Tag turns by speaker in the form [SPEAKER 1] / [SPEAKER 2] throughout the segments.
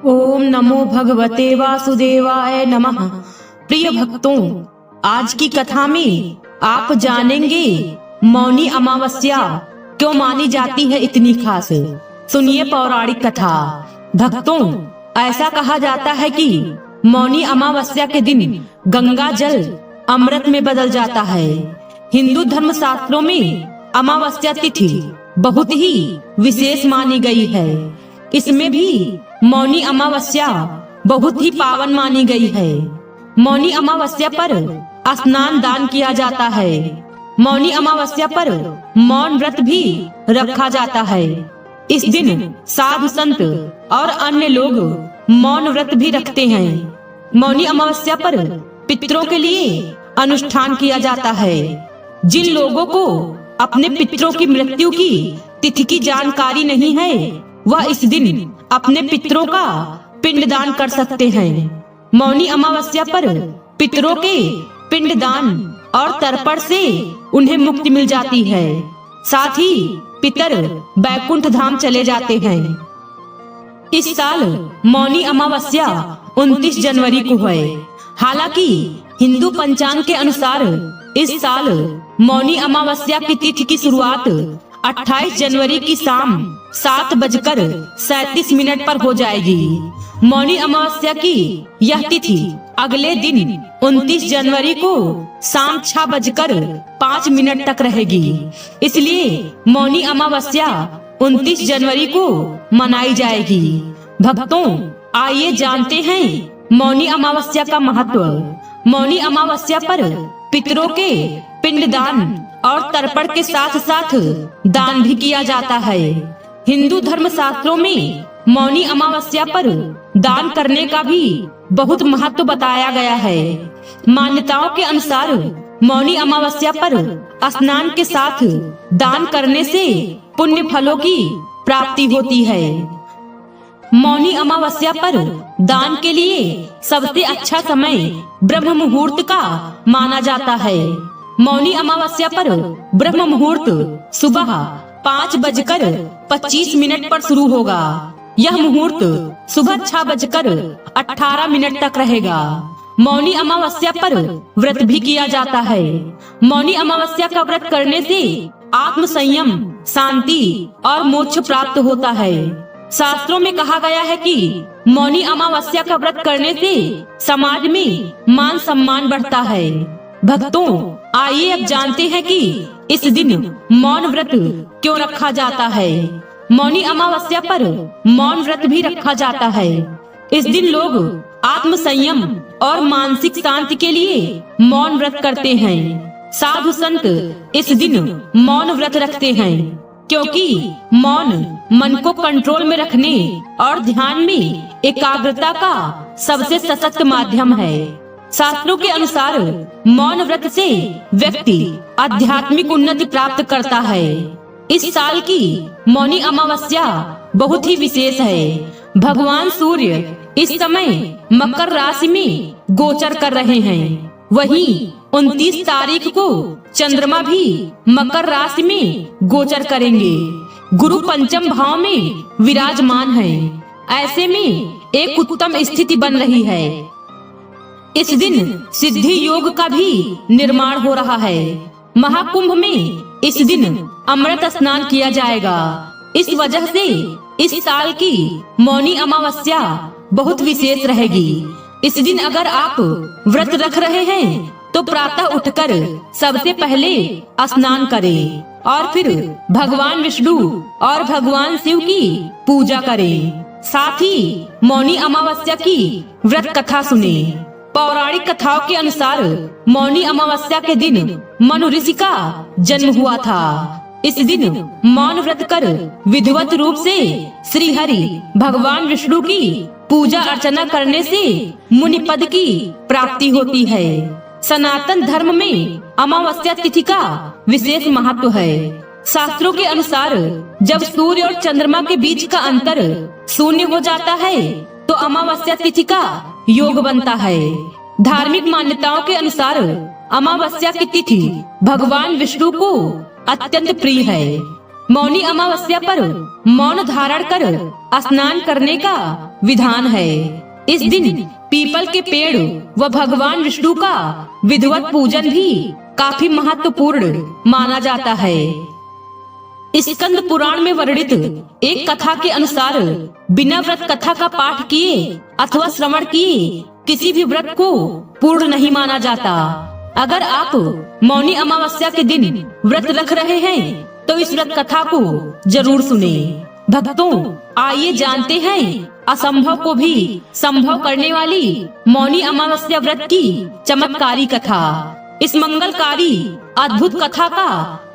[SPEAKER 1] ओम नमो भगवते वासुदेवाय नमः। प्रिय भक्तों, आज की कथा में आप जानेंगे मौनी अमावस्या क्यों मानी जाती है इतनी खास। सुनिए पौराणिक कथा। भक्तों, ऐसा कहा जाता है कि मौनी अमावस्या के दिन गंगा जल अमृत में बदल जाता है। हिंदू धर्म शास्त्रों में अमावस्या तिथि बहुत ही विशेष मानी गई है। इसमें भी मौनी अमावस्या बहुत ही पावन मानी गई है। मौनी अमावस्या पर स्नान दान किया जाता है। मौनी अमावस्या पर मौन व्रत भी रखा जाता है। इस दिन साधु संत और अन्य लोग मौन व्रत भी रखते हैं। मौनी अमावस्या पर पितरों के लिए अनुष्ठान किया जाता है। जिन लोगों को अपने पितरों की मृत्यु की तिथि की जानकारी नहीं है, वह इस दिन अपने पितरों का पिंडदान कर सकते हैं। मौनी अमावस्या पर पितरों के पिंडदान और तर्पण से उन्हें मुक्ति मिल जाती है। साथ ही पितर बैकुंठ धाम चले जाते हैं। इस साल मौनी अमावस्या 29 जनवरी को है। हालांकि हिंदू पंचांग के अनुसार इस साल मौनी अमावस्या की तिथि की शुरुआत 28 जनवरी की शाम 7:37 पर हो जाएगी। मौनी अमावस्या की यह तिथि अगले दिन 29 जनवरी को शाम 6:05 तक रहेगी। इसलिए मौनी अमावस्या 29 जनवरी को मनाई जाएगी। भक्तों, आइए जानते हैं मौनी अमावस्या का महत्व। मौनी अमावस्या पर पितरों के पिंडदान और तर्पण के साथ साथ दान भी किया जाता है। हिंदू धर्म शास्त्रों में मौनी अमावस्या पर दान करने का भी बहुत महत्व बताया गया है। मान्यताओं के अनुसार मौनी अमावस्या पर स्नान के साथ दान करने से पुण्य फलों की प्राप्ति होती है। मौनी अमावस्या पर दान के लिए सबसे अच्छा समय ब्रह्म मुहूर्त का माना जाता है। मौनी अमावस्या पर ब्रह्म मुहूर्त सुबह 5:25 पर शुरू होगा। यह मुहूर्त सुबह 6:18 तक रहेगा। मौनी अमावस्या पर व्रत भी किया जाता है। मौनी अमावस्या का व्रत करने से आत्म संयम, शांति और मोक्ष प्राप्त होता है। शास्त्रों में कहा गया है कि मौनी अमावस्या का व्रत करने से समाज में मान सम्मान बढ़ता है। भक्तों, आइए अब जानते हैं कि इस दिन मौन व्रत क्यों रखा जाता है। मौनी अमावस्या पर मौन व्रत भी रखा जाता है। इस दिन लोग आत्म संयम और मानसिक शांति के लिए मौन व्रत करते हैं। साधु संत इस दिन मौन व्रत रखते हैं, क्योंकि मौन मन को कंट्रोल में रखने और ध्यान में एकाग्रता का सबसे सशक्त माध्यम है। शास्त्रों के अनुसार मौन व्रत से व्यक्ति आध्यात्मिक उन्नति प्राप्त करता है। इस साल की मौनी अमावस्या बहुत ही विशेष है। भगवान सूर्य इस समय मकर राशि में गोचर कर रहे हैं। वहीं 29 तारीख को चंद्रमा भी मकर राशि में गोचर करेंगे। गुरु पंचम भाव में विराजमान है। ऐसे में एक उत्तम स्थिति बन रही है। इस दिन सिद्धि योग का भी निर्माण हो रहा है। महाकुंभ में इस दिन अमृत स्नान किया जाएगा। इस वजह से इस साल की मौनी अमावस्या बहुत विशेष रहेगी। इस दिन अगर आप व्रत रख रहे हैं तो प्रातः उठकर सबसे पहले स्नान करें और फिर भगवान विष्णु और भगवान शिव की पूजा करें। साथ ही मौनी अमावस्या की व्रत कथा सुने। पौराणिक कथाओं के अनुसार मौनी अमावस्या के दिन मनु ऋषि का जन्म हुआ था। इस दिन मौन व्रत कर विधिवत रूप से श्री हरि भगवान विष्णु की पूजा अर्चना करने से मुनि पद की प्राप्ति होती है। सनातन धर्म में अमावस्या तिथि का विशेष महत्व है। शास्त्रों के अनुसार जब सूर्य और चंद्रमा के बीच का अंतर शून्य हो जाता है तो अमावस्या तिथि का योग बनता है। धार्मिक मान्यताओं के अनुसार अमावस्या की तिथि भगवान विष्णु को अत्यंत प्रिय है। मौनी अमावस्या पर मौन धारण कर स्नान करने का विधान है। इस दिन पीपल के पेड़ व भगवान विष्णु का विधिवत पूजन भी काफी महत्वपूर्ण माना जाता है। स्कंद पुराण में वर्णित एक कथा के अनुसार बिना व्रत कथा का पाठ किए अथवा श्रवण किए किसी भी व्रत को पूर्ण नहीं माना जाता। अगर आप मौनी अमावस्या के दिन व्रत रख रहे हैं तो इस व्रत कथा को जरूर सुने। भक्तों, आइए जानते हैं असंभव को भी संभव करने वाली मौनी अमावस्या व्रत की चमत्कारी कथा। इस मंगलकारी अद्भुत कथा का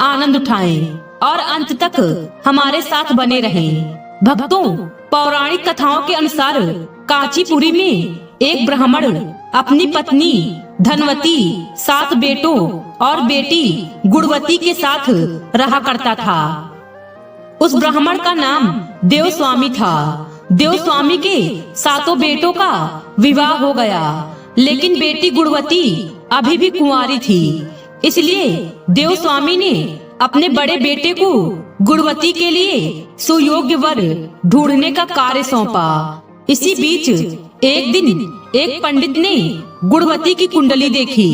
[SPEAKER 1] आनंद उठाएं और अंत तक हमारे साथ बने रहें। भक्तों, पौराणिक कथाओं के अनुसार कांचीपुरी में एक ब्राह्मण अपनी पत्नी धनवती, 7 बेटों और बेटी गुणवती के साथ रहा करता था। उस ब्राह्मण का नाम देवस्वामी था। देवस्वामी के 7 बेटों का विवाह हो गया, लेकिन बेटी गुणवती अभी भी कुंवारी थी। इसलिए देवस्वामी ने अपने बड़े बेटे को गुणवती के लिए सुयोग्य वर ढूंढने का कार्य सौंपा। इसी बीच एक दिन एक पंडित ने गुणवती की कुंडली देखी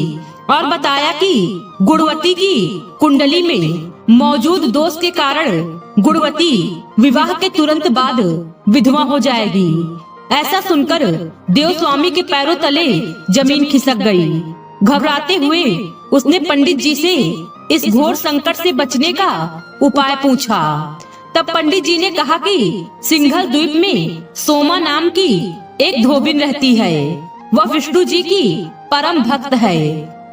[SPEAKER 1] और बताया कि गुणवती की कुंडली में मौजूद दोष के कारण गुणवती विवाह के तुरंत बाद विधवा हो जाएगी। ऐसा सुनकर देवस्वामी के पैरों तले जमीन खिसक गई। घबराते हुए उसने पंडित जी से इस घोर संकट से बचने का उपाय पूछा। तब पंडित जी ने कहा कि सिंघल द्वीप में सोमा नाम की एक धोबिन रहती है। वह विष्णु जी की परम भक्त है।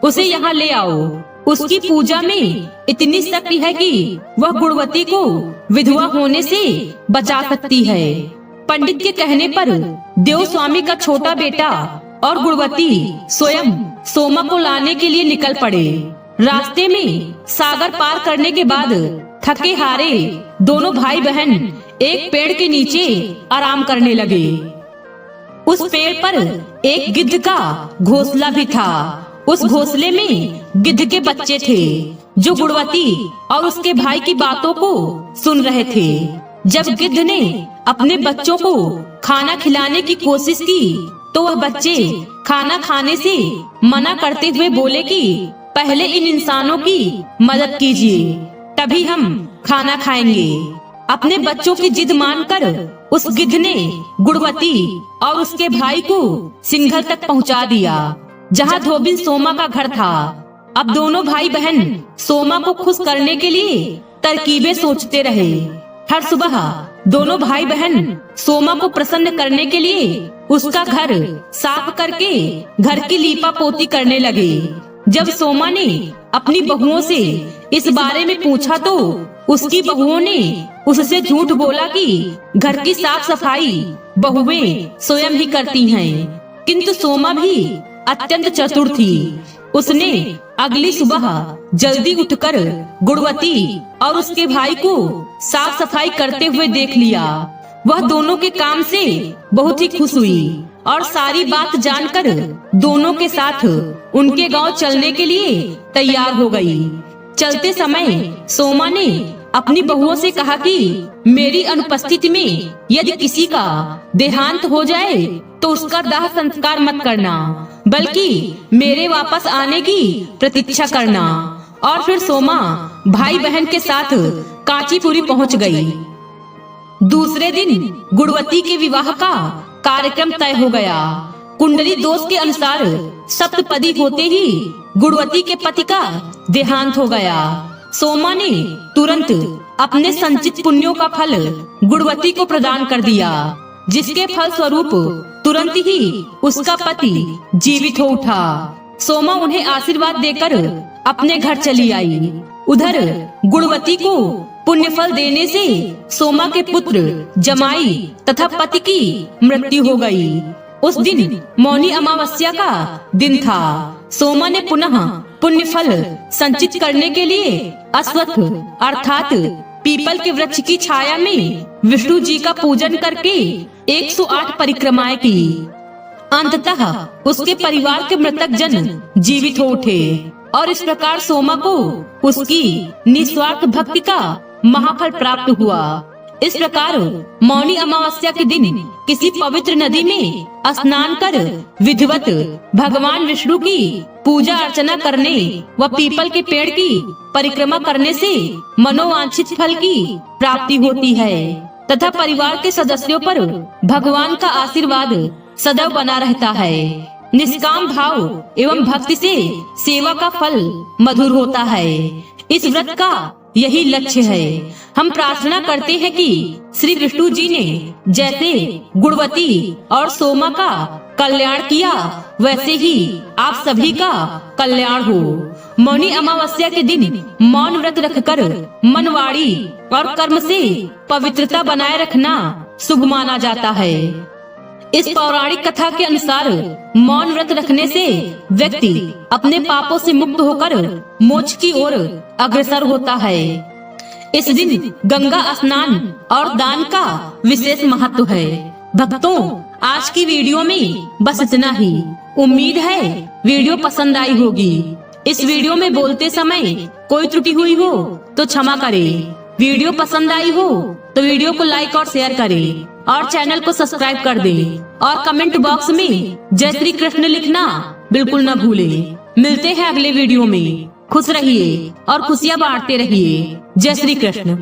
[SPEAKER 1] उसे यहाँ ले आओ। उसकी पूजा में इतनी शक्ति है कि वह गुणवती को विधवा होने से बचा सकती है। पंडित के कहने पर देवस्वामी का छोटा बेटा और गुणवती स्वयं सोमा को लाने के लिए निकल पड़े। रास्ते में सागर पार करने के बाद थके हारे दोनों भाई बहन एक पेड़ के नीचे आराम करने लगे। उस पेड़ पर एक गिद्ध का घोंसला भी था। उस घोंसले में गिद्ध के बच्चे थे जो गुणवती और उसके भाई की बातों को सुन रहे थे। जब गिद्ध ने अपने बच्चों को खाना खिलाने की कोशिश की तो वह बच्चे खाना खाने से मना करते हुए बोले कि पहले इन इंसानों की मदद कीजिए, तभी हम खाना खाएंगे। अपने बच्चों की जिद मानकर उस गिद्ध ने गुणवती और उसके भाई को सिंघल तक पहुंचा दिया, जहां धोबिन सोमा का घर था। अब दोनों भाई बहन सोमा को खुश करने के लिए तरकीबें सोचते रहे। हर सुबह दोनों भाई बहन सोमा को प्रसन्न करने के लिए उसका घर साफ करके घर की लीपा पोती करने लगे। जब सोमा ने अपनी बहुओं से इस बारे में पूछा तो उसकी बहुओं ने उससे झूठ बोला कि घर की साफ सफाई बहुएं स्वयं ही करती हैं। किंतु सोमा भी अत्यंत चतुर थी। उसने अगली सुबह जल्दी उठकर गुणवती और उसके भाई को साफ सफाई करते हुए देख लिया। वह दोनों के काम से बहुत ही खुश हुई और सारी बात जानकर दोनों के साथ उनके गांव चलने के लिए तैयार हो गई। चलते समय सोमा ने अपनी बहुओं से कहा कि मेरी अनुपस्थिति में यदि किसी का देहांत हो जाए तो उसका दाह संस्कार मत करना, बल्कि मेरे वापस आने की प्रतीक्षा करना। और फिर सोमा भाई बहन के साथ कांचीपुरी पहुंच गई। दूसरे दिन गुणवती के विवाह का कार्यक्रम तय हो गया। कुंडली दोष के अनुसार सप्तपदी होते ही गुणवती के पति का देहांत हो गया। सोमा ने तुरंत अपने संचित पुण्यों का फल गुणवती को प्रदान कर दिया, जिसके फल स्वरूप तुरंत ही उसका पति जीवित हो उठा। सोमा उन्हें आशीर्वाद देकर अपने घर चली आई। उधर गुणवती को पुण्य फल देने से सोमा के पुत्र, जमाई तथा पति की मृत्यु हो गई। उस दिन मौनी अमावस्या का दिन था। सोमा ने पुनः पुण्य फल संचित करने के लिए अश्वत्थ अर्थात पीपल के वृक्ष की छाया में विष्णु जी का पूजन करके 108 परिक्रमाएं की। अंततः उसके परिवार के मृतक जन जीवित हो उठे और इस प्रकार सोमा को उसकी निस्वार्थ भक्ति का महाफल प्राप्त हुआ। इस प्रकार मौनी अमावस्या के दिन किसी पवित्र नदी में स्नान कर विधिवत भगवान विष्णु की पूजा अर्चना करने व पीपल के पेड़ की परिक्रमा करने से मनोवांछित फल की प्राप्ति होती है तथा परिवार के सदस्यों पर भगवान का आशीर्वाद सदैव बना रहता है। निष्काम भाव एवं भक्ति से सेवा का फल मधुर होता है। इस व्रत का यही लक्ष्य है। हम प्रार्थना करते हैं कि श्री विष्णु जी ने जैसे गुणवती और सोमा का कल्याण किया, वैसे ही आप सभी का कल्याण हो। मौनी अमावस्या के दिन मौन व्रत रखकर मन, वाणी और कर्म से पवित्रता बनाए रखना शुभ माना जाता है। इस पौराणिक कथा के अनुसार मौन व्रत रखने से व्यक्ति अपने पापों से मुक्त होकर मोक्ष की ओर अग्रसर होता है। इस दिन गंगा स्नान और दान का विशेष महत्व है। भक्तों, आज की वीडियो में बस इतना ही। उम्मीद है वीडियो पसंद आई होगी। इस वीडियो में बोलते समय कोई त्रुटि हुई हो तो क्षमा करें। वीडियो पसंद आई हो तो वीडियो को लाइक और शेयर करें और चैनल को सब्सक्राइब कर दें और कमेंट बॉक्स में जय श्री कृष्ण लिखना बिल्कुल न भूलें। मिलते हैं अगले वीडियो में। खुश रहिए और खुशियाँ बांटते रहिए। जय श्री कृष्ण।